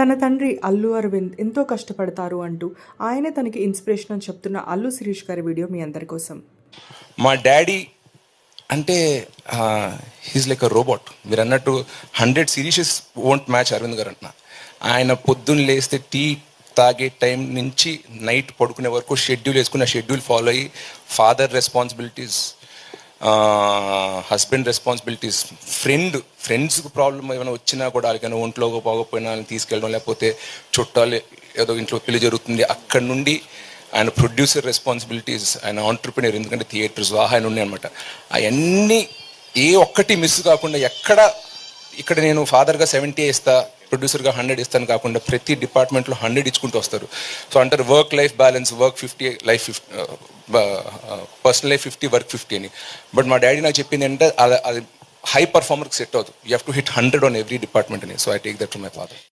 తన తండ్రి అల్లు అరవింద్ ఎంతో కష్టపడతారు అంటూ ఆయనే తనకి ఇన్స్పిరేషన్ అని చెప్తున్న అల్లు శిరీష్ గారి వీడియో మీ అందరి కోసం. మా డాడీ అంటే హీస్ లైక్ అ రోబోట్. మీరు అన్నట్టు 100 సిరీసెస్ వోంట్ మ్యాచ్ అరవింద్ గారు అంటున్నా. ఆయన పొద్దున్న లేస్తే టీ తాగే టైం నుంచి నైట్ పడుకునే వరకు షెడ్యూల్ వేసుకుని ఆ షెడ్యూల్ ఫాలో అయ్యి ఫాదర్ రెస్పాన్సిబిలిటీస్, హస్బెండ్ రెస్పాన్సిబిలిటీస్, ఫ్రెండ్స్కి ప్రాబ్లం ఏమైనా వచ్చినా కూడా వాళ్ళకైనా ఒంట్లో పోకపోయినా వాళ్ళని తీసుకెళ్ళడం, లేకపోతే చుట్టాలు ఏదో ఇంట్లో పెళ్లి జరుగుతుంది అక్కడ నుండి ఆయన ప్రొడ్యూసర్ రెస్పాన్సిబిలిటీస్, ఆయన ఆంటర్ప్రినర్, ఎందుకంటే థియేటర్స్ ఆయన ఉన్నాయి అనమాట. అవన్నీ ఏ ఒక్కటి మిస్ కాకుండా ఇక్కడ నేను ఫాదర్గా 70 ఇస్తా, ప్రొడ్యూసర్గా 100 ఇస్తాను కాకుండా ప్రతి డిపార్ట్మెంట్లో 100 ఇచ్చుకుంటూ వస్తారు. సో అంటారు work life balance, work 50, life 50, personal life 50, work 50 అని. బట్ మా డాడీ నాకు చెప్పింది అంటే అది హై పర్ఫార్మర్కి సెట్ అవుతుంది. You have to hit 100 on every department అని. So I take that from my father.